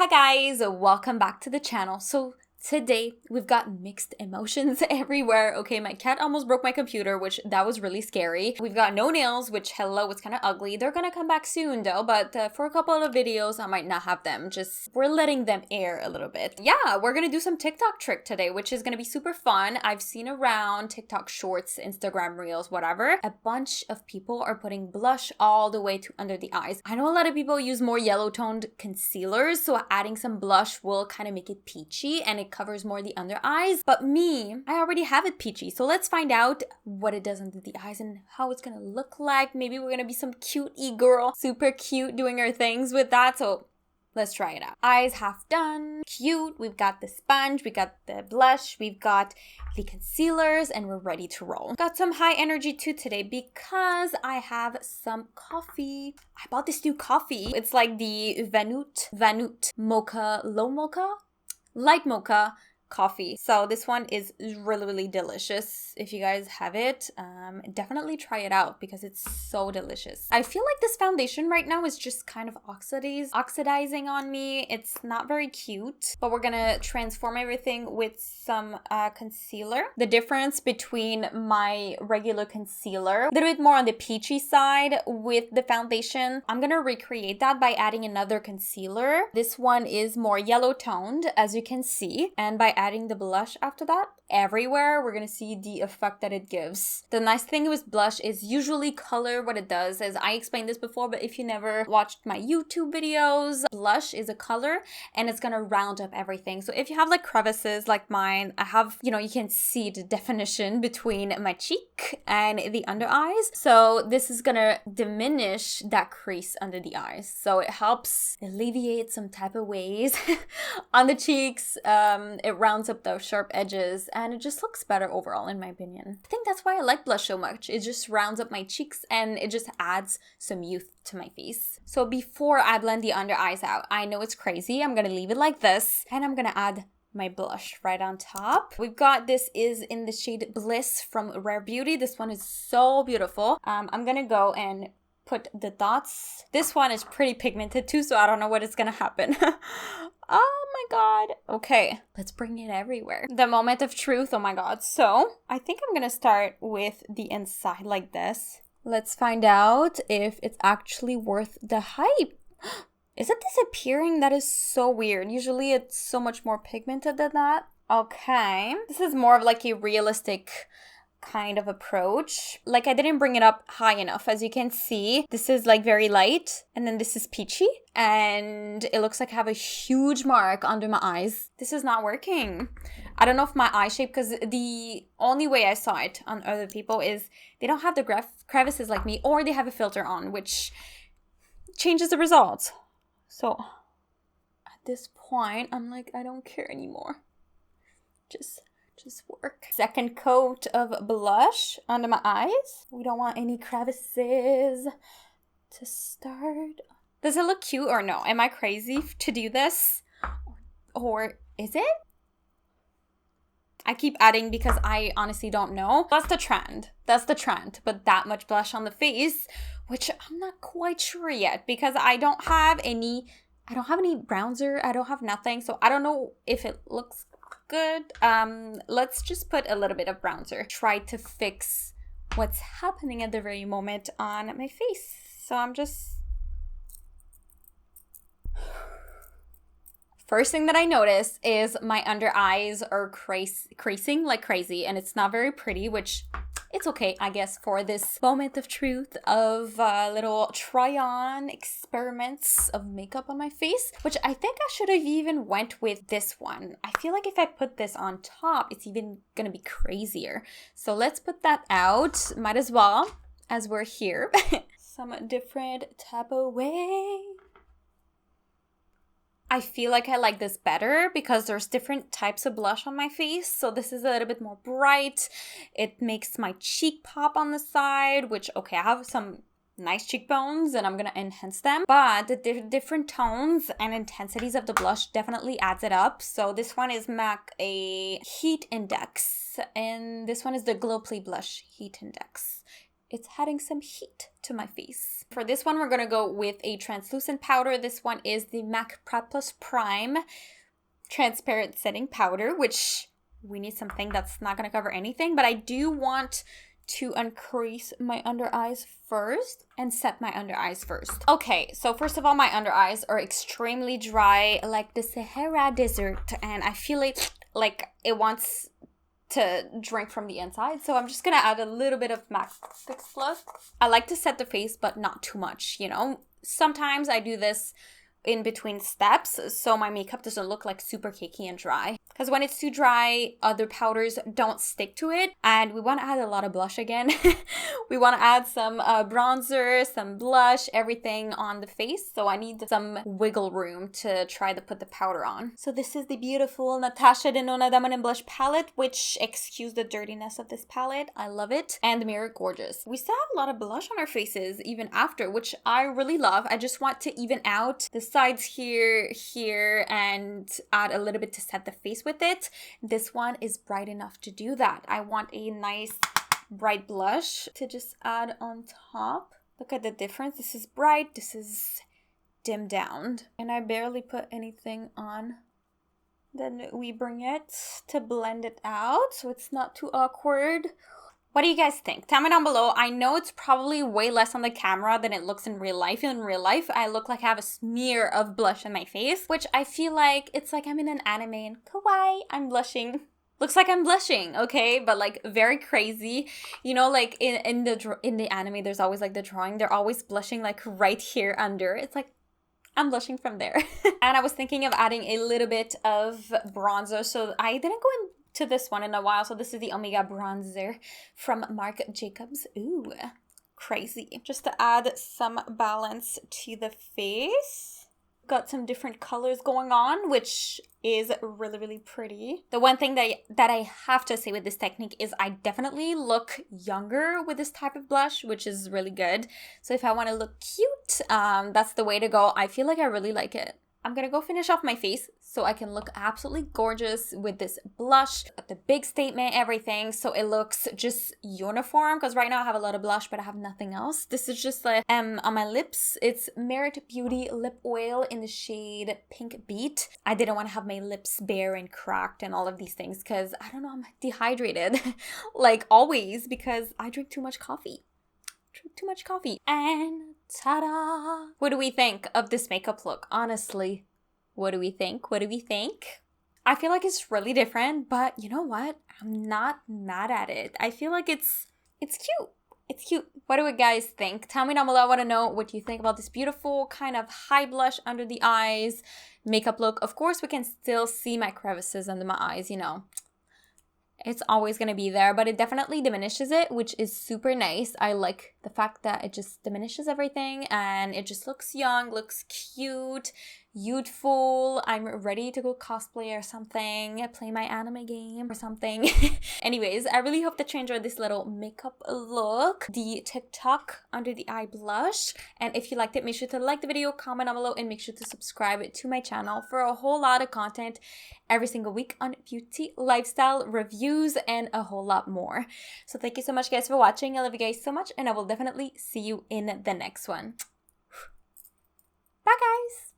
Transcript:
Hi guys, welcome back to the channel. So today we've got mixed emotions everywhere. Okay, my cat almost broke my computer, which that was really scary. We've got no nails, which hello, it's kind of ugly. They're gonna come back soon though, but for a couple of videos I might not have them. Just we're letting them air a little bit. Yeah, we're gonna do some TikTok trick today, which is gonna be super fun. I've seen around TikTok shorts, Instagram reels, whatever. A bunch of people are putting blush all the way to under the eyes. I know a lot of people use more yellow toned concealers, so adding some blush will kind of make it peachy and it covers more the under eyes. But me, I already have it peachy. So let's find out what it does under the eyes and how it's gonna look like. Maybe we're gonna be some cute e-girl, super cute doing her things with that. So let's try it out. Eyes half done. Cute. We've got the sponge, we got the blush, we've got the concealers, and we're ready to roll. Got some high energy too today because I have some coffee. I bought this new coffee. It's like the Vanut mocha, low mocha, light mocha coffee. So this one is really delicious. If you guys have it, definitely try it out because it's so delicious. I feel like this foundation right now is just kind of oxidizing on me. It's not very cute, but we're gonna transform everything with some concealer. The difference between my regular concealer, a little bit more on the peachy side with the foundation, I'm gonna recreate that by adding another concealer. This one is more yellow toned, as you can see, and by adding the blush after that everywhere, we're gonna see the effect that it gives. The nice thing with blush is usually color. What it does is, I explained this before, but if you never watched my YouTube videos, blush is a color and it's gonna round up everything. So if you have like crevices like mine, I have, you can see the definition between my cheek and the under eyes. So this is gonna diminish that crease under the eyes. So it helps alleviate some type of ways on the cheeks. It rounds up those sharp edges and it just looks better overall, in my opinion. I think that's why I like blush so much. It just rounds up my cheeks and it just adds some youth to my face. So before I blend the under eyes out, I know it's crazy, I'm gonna leave it like this and I'm gonna add my blush right on top. We've got, this is in the shade Bliss from Rare Beauty. This one is so beautiful. I'm gonna go and put the dots. This one is pretty pigmented too, so I don't know what is gonna happen. Oh my god. Okay, let's bring it everywhere. The moment of truth, oh my god. So I think I'm gonna start with the inside like this. Let's find out if it's actually worth the hype. Is it disappearing? That is so weird. Usually it's so much more pigmented than that. Okay, this is more of like a realistic kind of approach. Like, I didn't bring it up high enough. As you can see, this is like very light and then this is peachy and it looks like I have a huge mark under my eyes. This is not working. I don't know if my eye shape, because the only way I saw it on other people is they don't have the crevices like me, or they have a filter on, which changes the results. So at this point, I'm like, I don't care anymore. Just work. Second coat of blush under my eyes. We don't want any crevices to start. Does it look cute or no? Am I crazy to do this? Or is it? I keep adding because I honestly don't know. That's the trend. To put that much blush on the face, which I'm not quite sure yet because I don't have any bronzer. I don't have nothing. So I don't know if it looks good. Let's just put a little bit of bronzer. Try to fix what's happening at the very moment on my face. So I'm just... First thing that I notice is my under eyes are creasing like crazy and it's not very pretty, which it's okay, I guess, for this moment of truth of little try-on experiments of makeup on my face, which I think I should have even went with this one. I feel like if I put this on top, it's even gonna be crazier. So let's put that out. Might as well, as we're here. Some different type of way. I feel like I like this better because there's different types of blush on my face. So this is a little bit more bright. It makes my cheek pop on the side, which, okay, I have some nice cheekbones and I'm gonna enhance them. But the different tones and intensities of the blush definitely adds it up. So this one is MAC a Heat Index and this one is the Glow Play Blush Heat Index. it's adding some heat to my face. For this one, we're gonna go with a translucent powder. This one is the MAC Prep Plus Prime Transparent Setting Powder, which we need something that's not gonna cover anything, but I do want to uncrease my under eyes first and set my under eyes first. Okay, so first of all, my under eyes are extremely dry, like the Sahara Desert, and I feel like it wants to drink from the inside. So I'm just gonna add a little bit of MAC Fix Plus. I like to set the face, but not too much, you know? Sometimes I do this in between steps so my makeup doesn't look like super cakey and dry. Because when it's too dry, other powders don't stick to it. And we want to add a lot of blush again. We want to add some bronzer, some blush, everything on the face. So I need some wiggle room to try to put the powder on. So this is the beautiful Natasha Denona Diamond Blush palette, which, excuse the dirtiness of this palette, I love it. And the Mirror Gorgeous. We still have a lot of blush on our faces even after, which I really love. I just want to even out the sides here, and add a little bit to set the face with it. This one is bright enough to do that. I want a nice bright blush to just add on top. Look at the difference. This is bright, this is dimmed down, and I barely put anything on. Then we bring it to blend it out so it's not too awkward. What do you guys think? Tell me down below. I know it's probably way less on the camera than it looks in real life. In real life, I look like I have a smear of blush on my face, which I feel like it's like I'm in an anime and kawaii, I'm blushing. Looks like I'm blushing, okay? But like very crazy. You know, like in the anime, there's always like the drawing. They're always blushing like right here under. It's like, I'm blushing from there. And I was thinking of adding a little bit of bronzer. So I didn't go into this one in a while. So this is the Omega Bronzer from Marc Jacobs. Ooh, crazy. Just to add some balance to the face. Got some different colors going on, which is really, really pretty. The one thing that I have to say with this technique is I definitely look younger with this type of blush, which is really good. So if I want to look cute, that's the way to go. I feel like I really like it. I'm gonna go finish off my face so I can look absolutely gorgeous with this blush. The big statement, everything, so it looks just uniform, because right now I have a lot of blush but I have nothing else. This is just like on my lips. It's Merit Beauty Lip Oil in the shade Pink Beat. I didn't want to have my lips bare and cracked and all of these things because, I don't know, I'm dehydrated like always because I drink too much coffee. And ta-da! What do we think of this makeup look? Honestly, what do we think? I feel like it's really different, but you know what? I'm not mad at it. I feel like it's cute. It's cute. What do you guys think? Tell me down below. I want to know what you think about this beautiful kind of high blush under the eyes makeup look. Of course, we can still see my crevices under my eyes, you know. It's always going to be there, but it definitely diminishes it, which is super nice. I like the fact that it just diminishes everything and it just looks young, looks cute, youthful. I'm ready to go cosplay or something, play my anime game or something. Anyways, I really hope that you enjoyed this little makeup look, the TikTok under the eye blush. And if you liked it, make sure to like the video, comment down below, and make sure to subscribe to my channel for a whole lot of content every single week on beauty, lifestyle, reviews, and a whole lot more. So thank you so much, guys, for watching. I love you guys so much, and I will definitely see you in the next one. Bye, guys!